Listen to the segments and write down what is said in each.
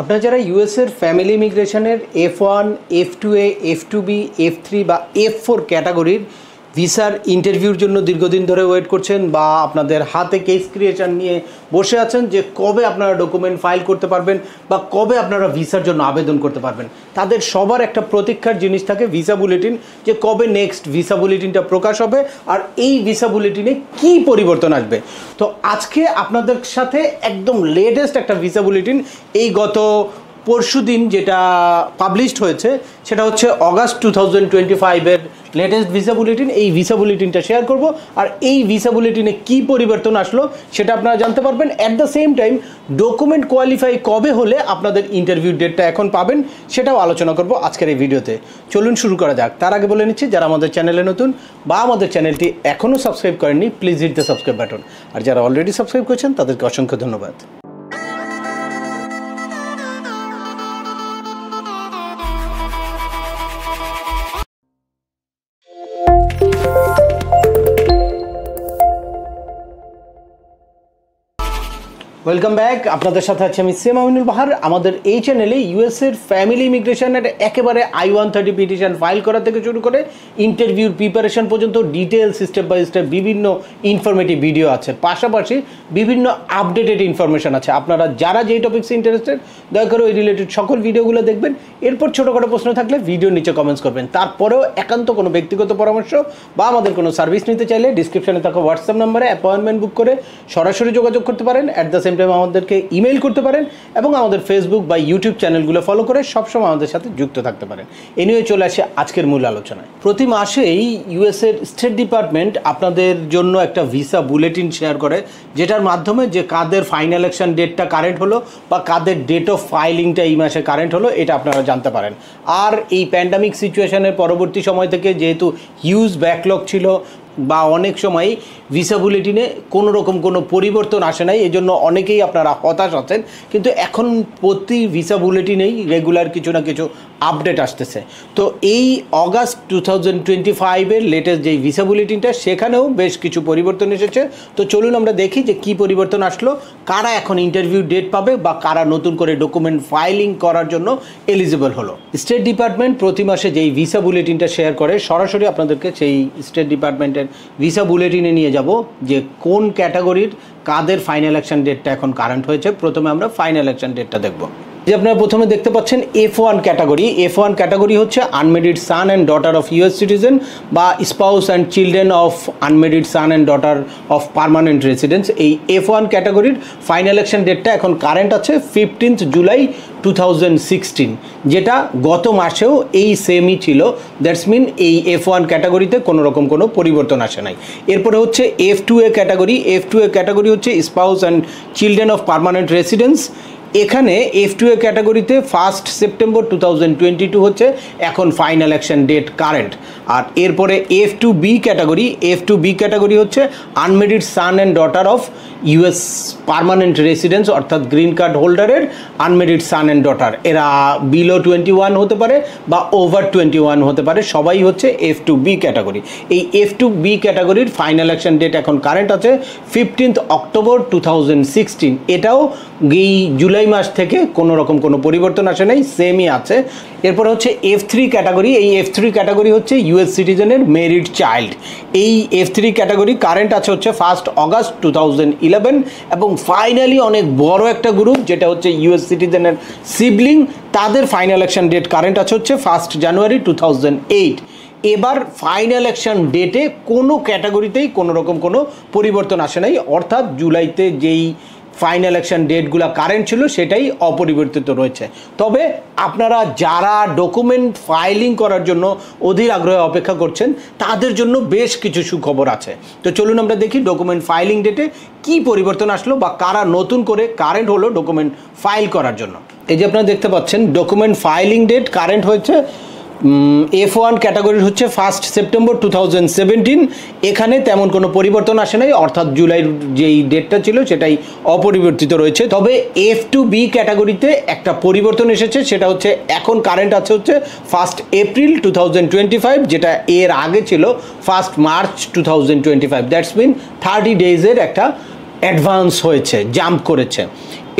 আপনারা যারা ইউএসের ফ্যামিলি ইমিগ্রেশনের F1, F2A, F2B, F3 বা F4 ক্যাটাগরির ভিসার ইন্টারভিউর জন্য দীর্ঘদিন ধরে ওয়েট করছেন বা আপনাদের হাতে কেস ক্রিয়েশন নিয়ে বসে আছেন যে কবে আপনারা ডকুমেন্ট ফাইল করতে পারবেন বা কবে আপনারা ভিসার জন্য আবেদন করতে পারবেন, তাদের সবার একটা প্রতীক্ষার জিনিস থাকে ভিসা বুলেটিন, যে কবে নেক্সট ভিসা বুলেটিনটা প্রকাশ হবে আর এই ভিসা বুলেটিনে কী পরিবর্তন আসবে। তো আজকে আপনাদের সাথে একদম লেটেস্ট একটা ভিসা বুলেটিন এই গত পরশুদিন যেটা পাবলিশড হয়েছে সেটা হচ্ছে অগাস্ট 2025-এর লেটেস্ট ভিসা বুলেটিন। এই ভিসা বুলেটিনটা শেয়ার করব আর এই ভিসা বুলেটিনে কী পরিবর্তন আসলো সেটা আপনারা জানতে পারবেন। At the same time document qualify কবে হলে আপনাদের ইন্টারভিউ ডেটটা এখন পাবেন সেটাও আলোচনা করব আজকের এই ভিডিওতে। চলুন শুরু করা যাক। তার আগে বলে নিচ্ছি, যারা আমাদের চ্যানেলে নতুন বা আমাদের চ্যানেলটি এখনও সাবস্ক্রাইব করেননি, please hit the subscribe button. আর যারা অলরেডি সাবস্ক্রাইব করেছেন তাদেরকে অসংখ্য ধন্যবাদ। Welcome back. আপনাদের সাথে আছি আমি সেম আমিনুল বাহার। আমাদের এই চ্যানেলে ইউএসের ফ্যামিলি ইমিগ্রেশনের একেবারে I-130 পিটিশন ফাইল করা থেকে শুরু করে ইন্টারভিউর প্রিপারেশন পর্যন্ত ডিটেলস স্টেপ বাই স্টেপ বিভিন্ন ইনফরমেটিভ ভিডিও আছে, পাশাপাশি বিভিন্ন আপডেটেড ইনফরমেশন আছে। আপনারা যারা যেই টপিক্সে ইন্টারেস্টেড দয়া করে ওই রিলেটেড সকল ভিডিওগুলো দেখবেন। এরপর ছোটোখাটো প্রশ্ন থাকলে ভিডিওর নিচে কমেন্টস করবেন। তারপরেও একান্ত কোনো ব্যক্তিগত পরামর্শ বা আমাদের কোনো সার্ভিস নিতে চাইলে ডিসক্রিপশনে থাকা হোয়াটসঅ্যাপ নাম্বারে অ্যাপয়েন্টমেন্ট বুক করে সরাসরি যোগাযোগ করতে পারেন। অ্যাট দ্য সেম টাইম আমাদেরকে ইমেল করতে পারেন এবং আমাদের ফেসবুক বা ইউটিউব চ্যানেলগুলো ফলো করে সবসময় আমাদের সাথে যুক্ত থাকতে পারেন। এ নিয়ে চলে আসে আজকের মূল আলোচনায়। প্রতি মাসেই ইউএসের স্টেট ডিপার্টমেন্ট আপনাদের জন্য একটা ভিসা বুলেটিন শেয়ার করে, যেটার মাধ্যমে যে কাদের ফাইনাল ইলেকশন ডেটটা কারেন্ট হলো বা কাদের ডেট অফ ফাইলিংটা এই মাসে কারেন্ট হলো এটা আপনারা জানতে পারেন। আর এই প্যান্ডামিক সিচুয়েশনের পরবর্তী সময় থেকে যেহেতু হিউজ ব্যাকলগ ছিল বা অনেক সময় ভিসা বুলেটিনে কোনো রকম কোনো পরিবর্তন আসে নাই, এজন্য অনেকেই আপনারা হতাশ আছেন। কিন্তু এখন প্রতি ভিসা বুলেটিনেই রেগুলার কিছু না কিছু আপডেট আসতেছে। তো এই অগাস্ট 2025-এর লেটেস্ট যেই ভিসা বুলেটিনটা সেখানেও বেশ কিছু পরিবর্তন এসেছে। তো চলুন আমরা দেখি যে কী পরিবর্তন আসলো, কারা এখন ইন্টারভিউ ডেট পাবে বা কারা নতুন করে ডকুমেন্ট ফাইলিং করার জন্য এলিজিবল হলো। স্টেট ডিপার্টমেন্ট প্রতি মাসে যেই ভিসা বুলেটিনটা শেয়ার করে সরাসরি আপনাদেরকে সেই স্টেট ডিপার্টমেন্টের ভিসা বুলেটিনে নিয়ে যাব যে কোন ক্যাটাগরির কাদের ফাইনাল ইলেকশন ডেটটা এখন কারেন্ট হয়েছে। প্রথমে আমরা ফাইনাল ইলেকশন ডেটটা দেখব। যে আপনারা প্রথমে দেখতে পাচ্ছেন F1 ক্যাটাগরি। F1 ক্যাটাগরি হচ্ছে unmarried son and daughter of US citizen বা spouse and children of unmarried son and daughter of permanent residence. এই F1 ক্যাটাগরির ফাইনাল ইলেকশন ডেটটা এখন কারেন্ট আছে 15th জুলাই 2016, যেটা গত মাসেও এই সেমই ছিল। দ্যাটস মিন এই F1 ক্যাটাগরিতে কোনো রকম কোনো পরিবর্তন আসে নাই। এরপরে হচ্ছে F2A ক্যাটাগরি। F2A ক্যাটাগরি হচ্ছে spouse and children of permanent residence. এখানে F2A ক্যাটাগরিতে 1 সেপ্টেম্বর 2022 হচ্ছে এখন ফাইনাল ইলেকশন ডেট কারেন্ট। আর এরপরে F2B ক্যাটাগরি। F2B ক্যাটাগরি হচ্ছে unmarried son and daughter of US permanent residence, অর্থাৎ গ্রিন কার্ড হোল্ডারের আনমেরিড সান অ্যান্ড ডটার। এরা বিলো 21 হতে পারে বা ওভার 21 হতে পারে, সবাই হচ্ছে F2B ক্যাটাগরি। এই F2B ক্যাটাগরির ফাইনাল ইলেকশন ডেট এখন কারেন্ট আছে 15th অক্টোবর 2016। এটাও এই জুলাই মাস থেকে কোনো রকম কোনো পরিবর্তন আসে নাই, সেমই আছে। এরপর হচ্ছে F3 ক্যাটাগরি। এই F3 ক্যাটাগরি হচ্ছে ইউএস সিটিজেনের মেরিড চাইল্ড। এই F3 ক্যাটাগরি কারেন্ট আছে হচ্ছে 1 অগাস্ট 2011 এবং ফাইনালি অনেক বড় একটা গ্রুপ যেটা হচ্ছে ইউএস সিটিজেনের সিবলিং, তাদের ফাইনাল ইলেকশন ডেট কারেন্ট আছে হচ্ছে 1 জানুয়ারি 2008। এবার ফাইনাল ইলেকশন ডেটে কোনো ক্যাটাগরিতেই কোনো রকম কোনো পরিবর্তন আসে নাই, অর্থাৎ জুলাইতে যেই ফাইনাল ইলেকশন ডেটগুলো কারেন্ট ছিল সেটাই অপরিবর্তিত রয়েছে। তবে আপনারা যারা ডকুমেন্ট ফাইলিং করার জন্য অধীর আগ্রহে অপেক্ষা করছেন তাদের জন্য বেশ কিছু সুখবর আছে। তো চলুন আমরা দেখি ডকুমেন্ট ফাইলিং ডেটে কী পরিবর্তন আসলো বা কারা নতুন করে কারেন্ট হলো ডকুমেন্ট ফাইল করার জন্য। এই যে আপনারা দেখতে পাচ্ছেন ডকুমেন্ট ফাইলিং ডেট কারেন্ট হয়েছে F1 ক্যাটাগরির হচ্ছে 1 সেপ্টেম্বর 2017। এখানে তেমন কোনো পরিবর্তন আসে নাই, অর্থাৎ জুলাইয়ের যেই ডেটটা ছিল সেটাই অপরিবর্তিত রয়েছে। তবে F2B ক্যাটাগরিতে একটা পরিবর্তন এসেছে, সেটা হচ্ছে এখন কারেন্ট আছে হচ্ছে 1 এপ্রিল 2025, যেটা এর আগে ছিল 1 মার্চ 2025। দ্যাটস মিন 30 ডেজের একটা অ্যাডভান্স হয়েছে, জাম্প করেছে।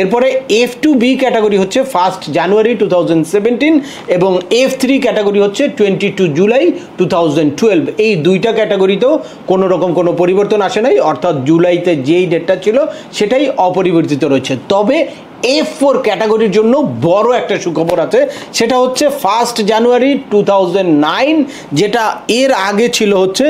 এরপরে F2B ক্যাটাগরি হচ্ছে 1 জানুয়ারি 2017 এবং F3 ক্যাটাগরি হচ্ছে 22 জুলাই 2012। এই দুইটা ক্যাটাগরিতেও কোনো রকম কোনো পরিবর্তন আসে নাই, অর্থাৎ জুলাইতে যেই ডেটটা ছিল সেটাই অপরিবর্তিত রয়েছে। তবে F4 ক্যাটাগরির জন্য বড় একটা সুখবর আছে, সেটা হচ্ছে 1 জানুয়ারি 2009, যেটা এর আগে ছিল হচ্ছে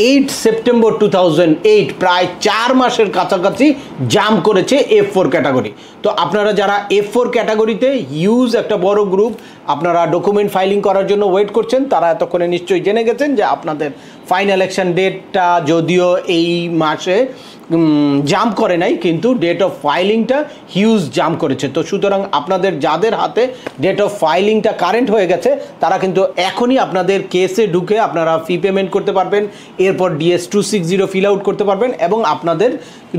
8 সেপ্টেম্বর 2008। প্রায় 4 মাসের কাছাকাছি জাম্প করেছে F4 ক্যাটাগরি। তো আপনারা যারা F4 ক্যাটাগরিতে হিউজ একটা বড় গ্রুপ আপনারা ডকুমেন্ট ফাইলিং করার জন্য ওয়েট করছেন, তারা এতক্ষণে নিশ্চয়ই জেনে গেছেন যে আপনাদের ফাইনাল ইলেকশন ডেটটা যদিও এই মাসে জাম্প করে নাই, কিন্তু ডেট অফ ফাইলিংটা হিউজ জাম্প করেছে। তো সুতরাং আপনাদের যাদের হাতে ডেট অফ ফাইলিংটা কারেন্ট হয়ে গেছে তারা কিন্তু এখনই আপনাদের কেসে ঢুকে আপনারা ফি পেমেন্ট করতে পারবেন, এরপর DS-260 ফিল আউট করতে পারবেন এবং আপনাদের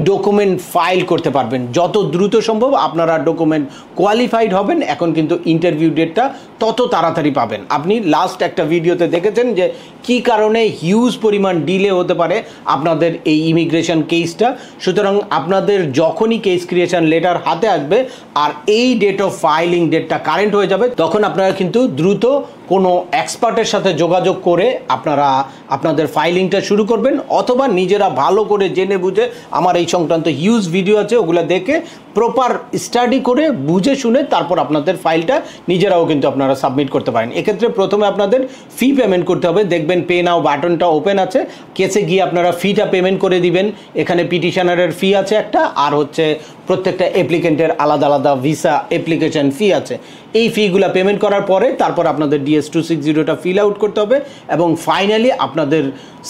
ডকুমেন্ট ফাইল করতে পারবেন। যত দ্রুত সম্ভব আপনারা ডকুমেন্ট কোয়ালিফাইড হবেন, এখন কিন্তু ইন্টারভিউ ডেটটা তত তাড়াতাড়ি পাবেন। আপনি লাস্ট একটা ভিডিওতে দেখেছেন যে কি কারণে হিউজ পরিমাণ ডিলে হতে পারে আপনাদের এই ইমিগ্রেশন কেসটা। সুতরাং আপনাদের যখনই কেস ক্রিয়েশন লেটার হাতে আসবে আর এই ডেট অফ ফাইলিং ডেটটা কারেন্ট হয়ে যাবে, তখন আপনারা কিন্তু দ্রুত কোনো এক্সপার্টের সাথে যোগাযোগ করে আপনারা আপনাদের ফাইলিংটা শুরু করবেন, অথবা নিজেরা ভালো করে জেনে বুঝে, আমার এই সংক্রান্ত হিউজ ভিডিও আছে, ওগুলো দেখে প্রপার স্টাডি করে বুঝে শুনে তারপর আপনাদের ফাইলটা নিজেরাও কিন্তু আপনারা সাবমিট করতে পারেন। এক্ষেত্রে প্রথমে আপনাদের ফি পেমেন্ট করতে হবে। দেখবেন পে নাও বাটনটা ওপেন আছে, কেসে গিয়ে আপনারা ফিটা পেমেন্ট করে দিবেন। এখানে পিটিশনারের ফি আছে একটা, আর হচ্ছে প্রত্যেকটা অ্যাপ্লিকেন্টের আলাদা আলাদা ভিসা অ্যাপ্লিকেশন ফি আছে। এই ফিগুলো পেমেন্ট করার পরে তারপর আপনাদের DS-260টা ফিল আউট করতে হবে এবং ফাইনালি আপনাদের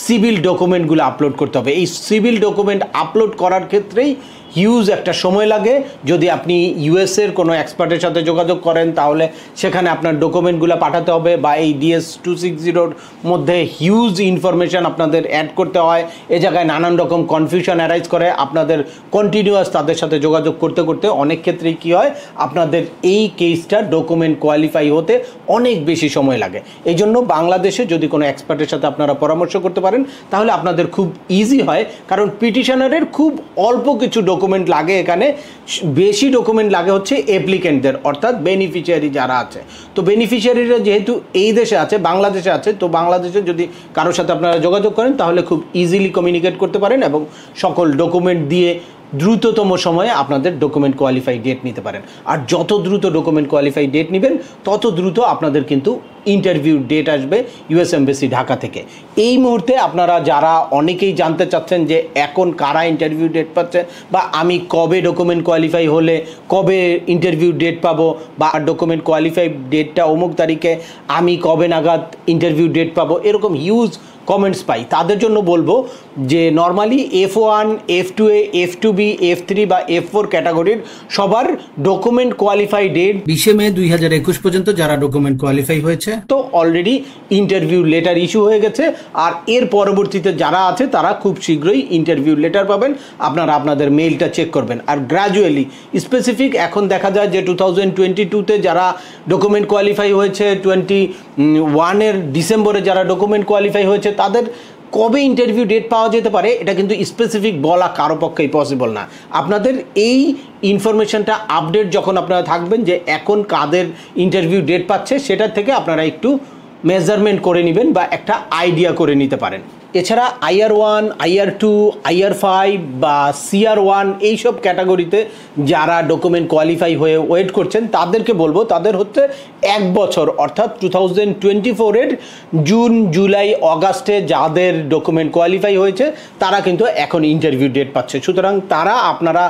সিভিল ডকুমেন্টগুলো আপলোড করতে হবে। এই সিভিল ডকুমেন্ট আপলোড করার ক্ষেত্রেই হিউজ একটা সময় লাগে। যদি আপনি ইউএসের কোনো এক্সপার্টের সাথে যোগাযোগ করেন তাহলে সেখানে আপনার ডকুমেন্টগুলো পাঠাতে হবে, বা এই DS-260-র মধ্যে হিউজ ইনফরমেশান আপনাদের অ্যাড করতে হয়। এ জায়গায় নানান রকম কনফিউশন অ্যারাইজ করে। আপনাদের কন্টিনিউয়াস তাদের সাথে যোগাযোগ করতে করতে অনেক ক্ষেত্রেই কী হয়, আপনাদের এই কেসটা ডকুমেন্ট কোয়ালিফাই হতে অনেক বেশি সময় লাগে। এই জন্য বাংলাদেশে যদি কোনো এক্সপার্টের সাথে আপনারা পরামর্শ করতে পারেন তাহলে আপনাদের খুব ইজি হয়, কারণ পিটিশনারের খুব অল্প কিছু ডকুমেন্ট লাগে, এখানে বেশি ডকুমেন্ট লাগে হচ্ছে অ্যাপ্লিকেন্টদের, অর্থাৎ বেনিফিশিয়ারি যারা আছে। তো বেনিফিশিয়ারিরা যেহেতু এই দেশে আছে, বাংলাদেশে আছে, তো বাংলাদেশে যদি কারোর সাথে আপনারা যোগাযোগ করেন তাহলে খুব ইজিলি কমিউনিকেট করতে পারেন এবং সকল ডকুমেন্ট দিয়ে দ্রুততম সময়ে আপনাদের ডকুমেন্ট কোয়ালিফাই ডেট নিতে পারেন। আর যত দ্রুত ডকুমেন্ট কোয়ালিফাই ডেট নেবেন তত দ্রুত আপনাদের কিন্তু ইন্টারভিউ ডেট আসবে ইউএস এমবেসি ঢাকা থেকে। এই মুহূর্তে আপনারা যারা অনেকেই জানতে চাচ্ছেন যে এখন কারা ইন্টারভিউ ডেট পাচ্ছেন, বা আমি কবে ডকুমেন্ট কোয়ালিফাই হলে কবে ইন্টারভিউ ডেট পাবো, বা ডকুমেন্ট কোয়ালিফাই ডেটটা অমুক তারিখে আমি কবে নাগাদ ইন্টারভিউ ডেট পাবো, এরকম হিউজ কমেন্টস পাই। তাদের জন্য বলবো যে normally F1, F2A, F2B, F3 বা F4 ক্যাটাগরির সবার ডকুমেন্ট কোয়ালিফাই ডেট 20 মে 2021 পর্যন্ত যারা ডকুমেন্ট কোয়ালিফাই হয়েছে তো অলরেডি ইন্টারভিউ লেটার ইস্যু হয়ে গেছে। আর এর পরবর্তীতে যারা আছে তারা খুব শীঘ্রই ইন্টারভিউ লেটার পাবেন। আপনারা আপনাদের মেইলটা চেক করবেন। আর গ্র্যাজুয়ালি স্পেসিফিক এখন দেখা যায় যে 2022-তে যারা ডকুমেন্ট কোয়ালিফাই হয়েছে, 21-এর ডিসেম্বরে যারা ডকুমেন্ট কোয়ালিফাই হয়েছে, তাদের কবে ইন্টারভিউ ডেট পাওয়া যেতে পারে এটা কিন্তু স্পেসিফিক বলা কারো পক্ষেই পসিবল না। আপনাদের এই ইনফরমেশনটা আপডেট যখন আপনারা থাকবেন যে এখন কাদের ইন্টারভিউ ডেট পাচ্ছে, সেটার থেকে আপনারা একটু মেজারমেন্ট করে নেবেন বা একটা আইডিয়া করে নিতে পারেন। এছাড়া IR1, IR2, IR5 বা CR1 এইসব ক্যাটাগরিতে যারা ডকুমেন্ট কোয়ালিফাই হয়ে ওয়েট করছেন তাদেরকে বলবো, তাদের হচ্ছে 1 বছর অর্থাৎ 2024-এর জুন, জুলাই, অগাস্টে যাদের ডকুমেন্ট কোয়ালিফাই হয়েছে তারা কিন্তু এখন ইন্টারভিউ ডেট পাচ্ছে। সুতরাং তারা আপনারা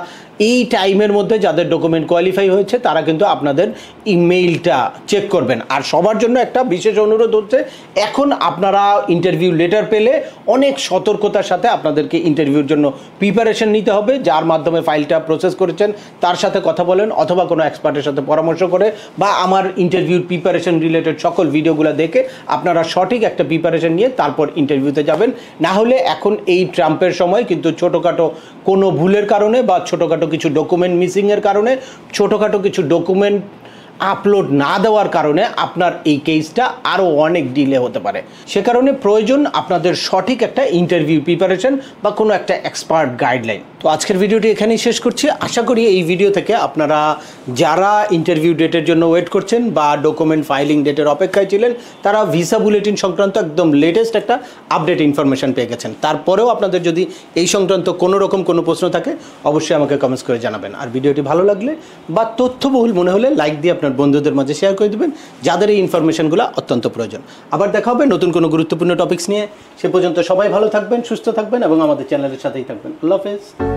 এই টাইমের মধ্যে যাদের ডকুমেন্ট কোয়ালিফাই হয়েছে তারা কিন্তু আপনাদের ইমেইলটা চেক করবেন। আর সবার জন্য একটা বিশেষ অনুরোধ হচ্ছে, এখন আপনারা ইন্টারভিউ লেটার পেলে অনেক সতর্কতার সাথে আপনাদেরকে ইন্টারভিউর জন্য প্রিপারেশন নিতে হবে। যার মাধ্যমে ফাইলটা প্রসেস করেছেন তার সাথে কথা বলেন, অথবা কোনো এক্সপার্টের সাথে পরামর্শ করে, বা আমার ইন্টারভিউর প্রিপারেশন রিলেটেড সকল ভিডিওগুলো দেখে আপনারা সঠিক একটা প্রিপারেশন নিয়ে তারপর ইন্টারভিউতে যাবেন। না হলে এখন এই ট্রাম্পের সময় কিন্তু ছোটোখাটো কোনো ভুলের কারণে বা ছোটোখাটো কিছু ডকুমেন্ট মিসিংয়ের কারণে, ছোটোখাটো কিছু ডকুমেন্ট আপলোড না দেওয়ার কারণে আপনার এই কেসটা আরও অনেক ডিলে হতে পারে। সে কারণে প্রয়োজন আপনাদের সঠিক একটা ইন্টারভিউ প্রিপারেশন বা কোনো একটা এক্সপার্ট গাইডলাইন। তো আজকের ভিডিওটি এখানেই শেষ করছি। আশা করি এই ভিডিও থেকে আপনারা যারা ইন্টারভিউ ডেটের জন্য ওয়েট করছেন বা ডকুমেন্ট ফাইলিং ডেটের অপেক্ষায় ছিলেন, তারা ভিসা বুলেটিন সংক্রান্ত একদম লেটেস্ট একটা আপডেট ইনফরমেশন পেয়ে গেছেন। তারপরেও আপনাদের যদি এই সংক্রান্ত কোনো রকম কোনো প্রশ্ন থাকে অবশ্যই আমাকে কমেন্টস করে জানাবেন। আর ভিডিওটি ভালো লাগলে বা তথ্যবহুল মনে হলে লাইক দিয়ে আপনার বন্ধুদের মাঝে শেয়ার করে দেবেন, যাদের এই ইনফরমেশনগুলো অত্যন্ত প্রয়োজন। আবার দেখা হবে নতুন কোনো গুরুত্বপূর্ণ টপিকস নিয়ে। সে পর্যন্ত সবাই ভালো থাকবেন, সুস্থ থাকবেন এবং আমাদের চ্যানেলের সাথেই থাকবেন। আল্লাহ হাফেজ।